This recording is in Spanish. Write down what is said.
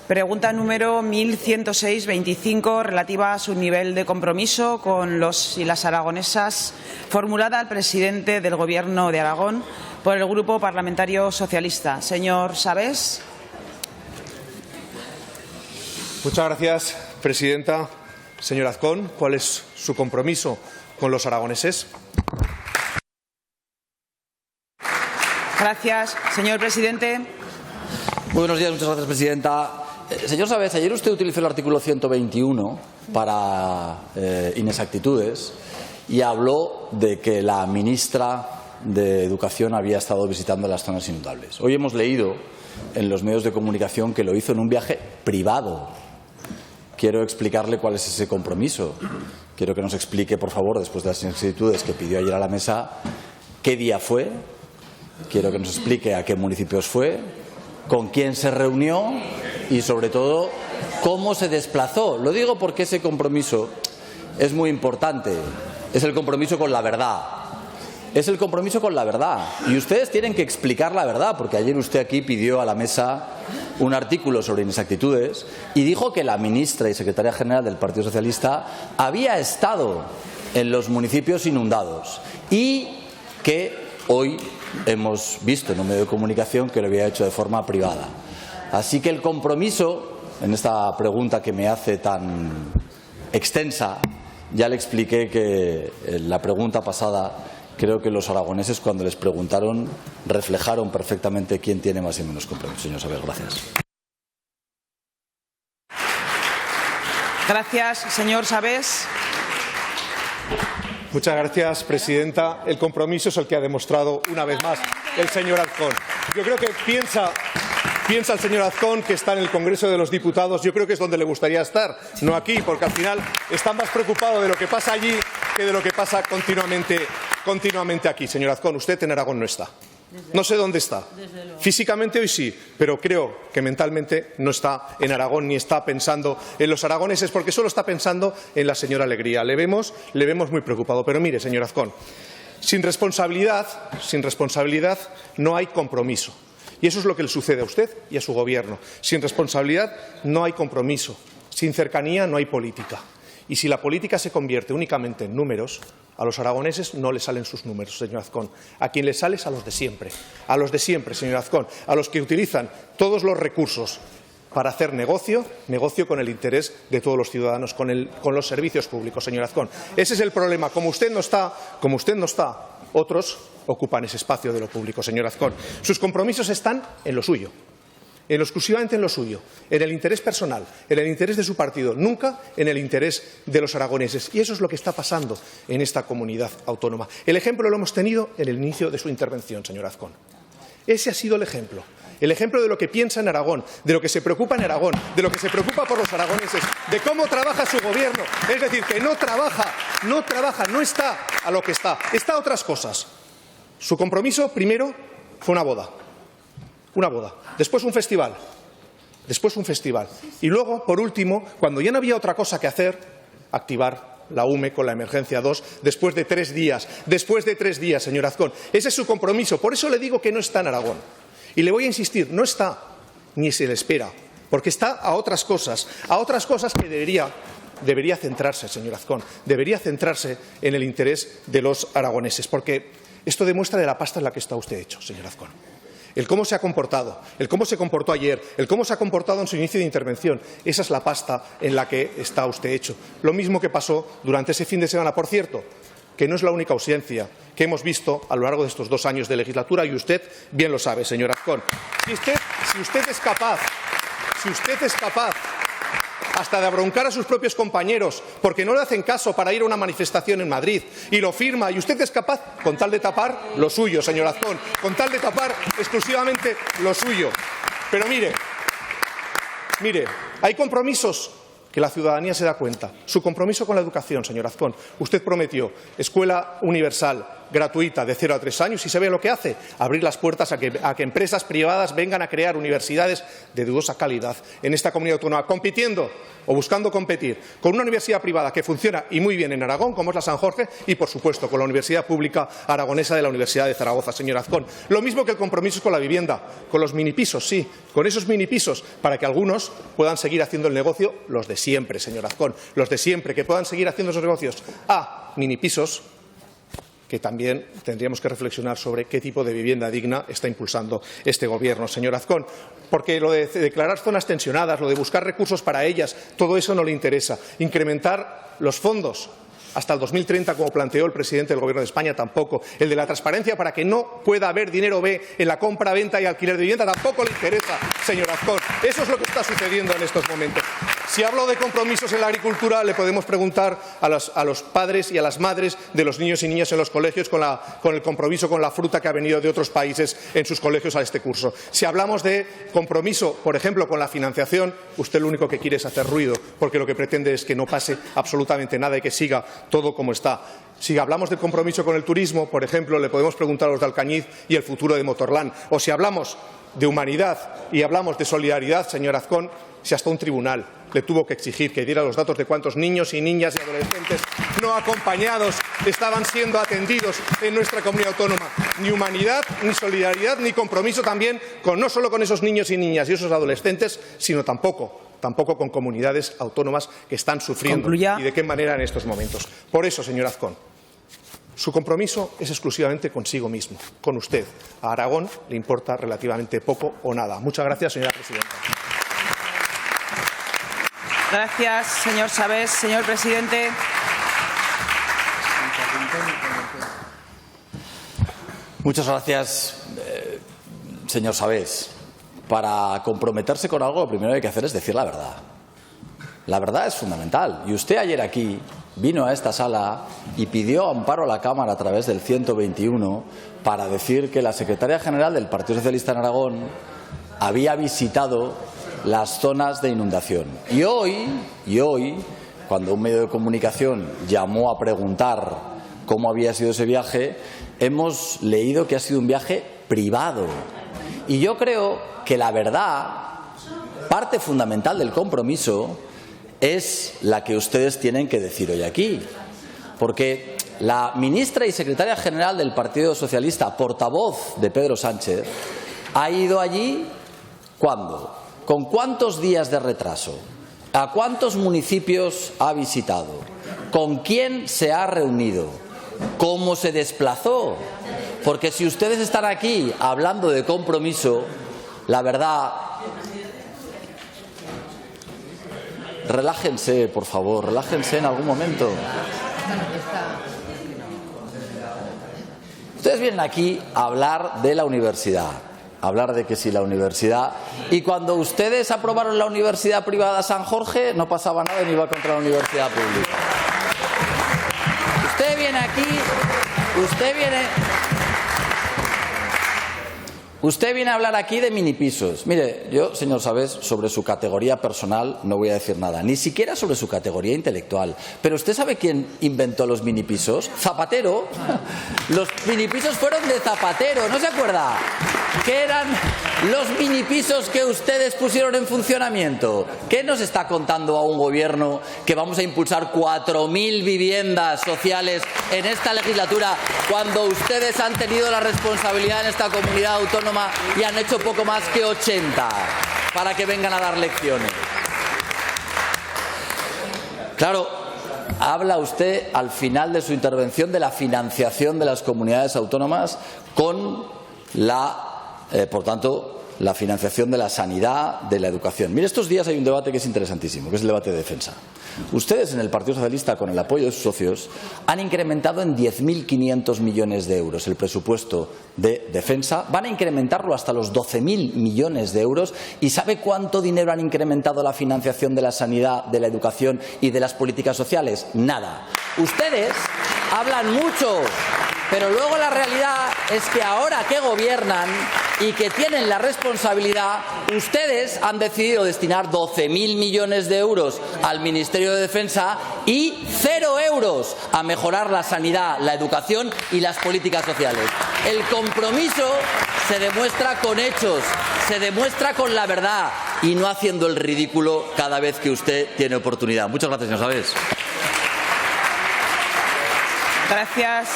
Pregunta número 1106-25, relativa a su nivel de compromiso con los y las aragonesas, formulada al presidente del Gobierno de Aragón por el Grupo Parlamentario Socialista. Señor Sabés. Muchas gracias, presidenta. Señor Azcón, ¿cuál es su compromiso con los aragoneses? Gracias, señor presidente. Muy buenos días, muchas gracias, presidenta. Señor Sabés, ayer usted utilizó el artículo 121 para inexactitudes y habló de que la ministra de Educación había estado visitando las zonas inundables. Hoy hemos leído en los medios de comunicación que lo hizo en un viaje privado. Quiero explicarle cuál es ese compromiso. Quiero que nos explique, por favor, después de las inexactitudes que pidió ayer a la mesa, qué día fue. Quiero que nos explique a qué municipios fue, con quién se reunió y, sobre todo, cómo se desplazó. Lo digo porque ese compromiso es muy importante. Es el compromiso con la verdad. Es el compromiso con la verdad. Y ustedes tienen que explicar la verdad, porque ayer usted aquí pidió a la mesa un artículo sobre inexactitudes y dijo que la ministra y secretaria general del Partido Socialista había estado en los municipios inundados y que hoy hemos visto en un medio de comunicación que lo había hecho de forma privada. Así que el compromiso, en esta pregunta que me hace tan extensa, ya le expliqué que en la pregunta pasada creo que los aragoneses, cuando les preguntaron, reflejaron perfectamente quién tiene más y menos compromiso. Señor Sabés, gracias. Gracias, señor Sabés. Muchas gracias, presidenta. El compromiso es el que ha demostrado una vez más el señor Azcón. Yo creo que piensa el señor Azcón que está en el Congreso de los Diputados. Yo creo que es donde le gustaría estar, no aquí, porque al final está más preocupado de lo que pasa allí que de lo que pasa continuamente aquí. Señor Azcón, usted en Aragón no está. No sé dónde está. Físicamente hoy sí, pero creo que mentalmente no está en Aragón ni está pensando en los aragoneses, porque solo está pensando en la señora Alegría. Le vemos muy preocupado. Pero mire, señor Azcón, sin responsabilidad no hay compromiso. Y eso es lo que le sucede a usted y a su Gobierno. Sin responsabilidad no hay compromiso. Sin cercanía no hay política. Y si la política se convierte únicamente en números, a los aragoneses no les salen sus números, señor Azcón. A quien les sale es a los de siempre. A los de siempre, señor Azcón. A los que utilizan todos los recursos para hacer negocio con el interés de todos los ciudadanos, con los servicios públicos, señor Azcón. Ese es el problema. Como usted no está, otros ocupan ese espacio de lo público, señor Azcón. Sus compromisos están en lo suyo. Exclusivamente en lo suyo, en el interés personal, en el interés de su partido, nunca en el interés de los aragoneses. Y eso es lo que está pasando en esta comunidad autónoma. El ejemplo lo hemos tenido en el inicio de su intervención, señor Azcón. Ese ha sido el ejemplo de lo que piensa en Aragón, de lo que se preocupa en Aragón, de lo que se preocupa por los aragoneses, de cómo trabaja su Gobierno. Es decir, que no trabaja, no está a lo que está a otras cosas. Su compromiso, primero, fue una boda. Después un festival. Y luego, por último, cuando ya no había otra cosa que hacer, activar la UME con la emergencia 2 después de 3 días. Señor Azcón. Ese es su compromiso. Por eso le digo que no está en Aragón. Y le voy a insistir, no está, ni se le espera, porque está a otras cosas que debería centrarse, señor Azcón. Debería centrarse en el interés de los aragoneses, porque esto demuestra de la pasta en la que está usted hecho, señor Azcón. El cómo se ha comportado, el cómo se comportó ayer, el cómo se ha comportado en su inicio de intervención. Esa es la pasta en la que está usted hecho. Lo mismo que pasó durante ese fin de semana, por cierto, que no es la única ausencia que hemos visto a lo largo de estos 2 años de legislatura, y usted bien lo sabe, señor Azcón. Si usted es capaz hasta de abroncar a sus propios compañeros porque no le hacen caso para ir a una manifestación en Madrid y lo firma, y usted es capaz con tal de tapar lo suyo, señor Azcón, con tal de tapar exclusivamente lo suyo. Pero mire, hay compromisos que la ciudadanía se da cuenta. Su compromiso con la educación, señor Azcón. Usted prometió escuela universal gratuita de 0 a 3 años y se ve lo que hace, abrir las puertas a que empresas privadas vengan a crear universidades de dudosa calidad en esta comunidad autónoma, compitiendo o buscando competir con una universidad privada que funciona y muy bien en Aragón, como es la San Jorge, y por supuesto con la Universidad Pública Aragonesa de la Universidad de Zaragoza, señor Azcón. Lo mismo que el compromiso con la vivienda, con los minipisos, sí, con esos minipisos, para que algunos puedan seguir haciendo el negocio, los de siempre, señor Azcón, los de siempre, que puedan seguir haciendo esos negocios. Minipisos que también tendríamos que reflexionar sobre qué tipo de vivienda digna está impulsando este Gobierno, señor Azcón. Porque lo de declarar zonas tensionadas, lo de buscar recursos para ellas, todo eso no le interesa. Incrementar los fondos hasta el 2030, como planteó el presidente del Gobierno de España, tampoco. El de la transparencia para que no pueda haber dinero B en la compra, venta y alquiler de vivienda tampoco le interesa, señor Azcón. Eso es lo que está sucediendo en estos momentos. Si hablo de compromisos en la agricultura, le podemos preguntar a los padres y a las madres de los niños y niñas en los colegios con el compromiso con la fruta que ha venido de otros países en sus colegios a este curso. Si hablamos de compromiso, por ejemplo, con la financiación, usted lo único que quiere es hacer ruido, porque lo que pretende es que no pase absolutamente nada y que siga todo como está. Si hablamos del compromiso con el turismo, por ejemplo, le podemos preguntar a los de Alcañiz y el futuro de Motorland. O si hablamos de humanidad y hablamos de solidaridad, señor Azcón, si hasta un tribunal le tuvo que exigir que diera los datos de cuántos niños y niñas y adolescentes no acompañados estaban siendo atendidos en nuestra comunidad autónoma. Ni humanidad, ni solidaridad, ni compromiso también no solo con esos niños y niñas y esos adolescentes, sino tampoco con comunidades autónomas que están sufriendo. Concluya. Y de qué manera en estos momentos. Por eso, señor Azcón, su compromiso es exclusivamente consigo mismo, con usted. A Aragón le importa relativamente poco o nada. Muchas gracias, señora presidenta. Gracias, señor Sabés. Señor presidente. Muchas gracias, señor Sabés. Para comprometerse con algo, lo primero que hay que hacer es decir la verdad. La verdad es fundamental. Y usted ayer aquí vino a esta sala y pidió amparo a la Cámara a través del 121 para decir que la secretaria general del Partido Socialista en Aragón había visitado las zonas de inundación. Y hoy, cuando un medio de comunicación llamó a preguntar cómo había sido ese viaje, hemos leído que ha sido un viaje privado. Y yo creo que la verdad, parte fundamental del compromiso, es la que ustedes tienen que decir hoy aquí. Porque la ministra y secretaria general del Partido Socialista, portavoz de Pedro Sánchez, ha ido allí, ¿cuándo? ¿Con cuántos días de retraso? ¿A cuántos municipios ha visitado? ¿Con quién se ha reunido? ¿Cómo se desplazó? Porque si ustedes están aquí hablando de compromiso, la verdad, relájense, por favor, relájense en algún momento. Ustedes vienen aquí a hablar de la universidad, a hablar de que si la universidad... Y cuando ustedes aprobaron la Universidad Privada San Jorge, no pasaba nada y no iba contra la universidad pública. Usted viene aquí, usted viene a hablar aquí de minipisos. Mire, yo, señor Sabés, sobre su categoría personal no voy a decir nada, ni siquiera sobre su categoría intelectual. Pero ¿usted sabe quién inventó los minipisos? Zapatero. Los minipisos fueron de Zapatero, ¿no se acuerda? ¿Qué eran los minipisos que ustedes pusieron en funcionamiento? ¿Qué nos está contando a un gobierno que vamos a impulsar 4.000 viviendas sociales en esta legislatura cuando ustedes han tenido la responsabilidad en esta comunidad autónoma y han hecho poco más que 80 para que vengan a dar lecciones? Claro, habla usted al final de su intervención de la financiación de las comunidades autónomas con por tanto, la financiación de la sanidad, de la educación. Mire, estos días hay un debate que es interesantísimo, que es el debate de defensa. Ustedes en el Partido Socialista, con el apoyo de sus socios, han incrementado en 10.500 millones de euros el presupuesto de defensa. Van a incrementarlo hasta los 12.000 millones de euros. ¿Y sabe cuánto dinero han incrementado la financiación de la sanidad, de la educación y de las políticas sociales? Nada. Ustedes hablan mucho, pero luego la realidad es que ahora que gobiernan y que tienen la responsabilidad, ustedes han decidido destinar 12.000 millones de euros al Ministerio de Defensa y 0 euros a mejorar la sanidad, la educación y las políticas sociales. El compromiso se demuestra con hechos, se demuestra con la verdad y no haciendo el ridículo cada vez que usted tiene oportunidad. Muchas gracias, señor Sabés. Gracias.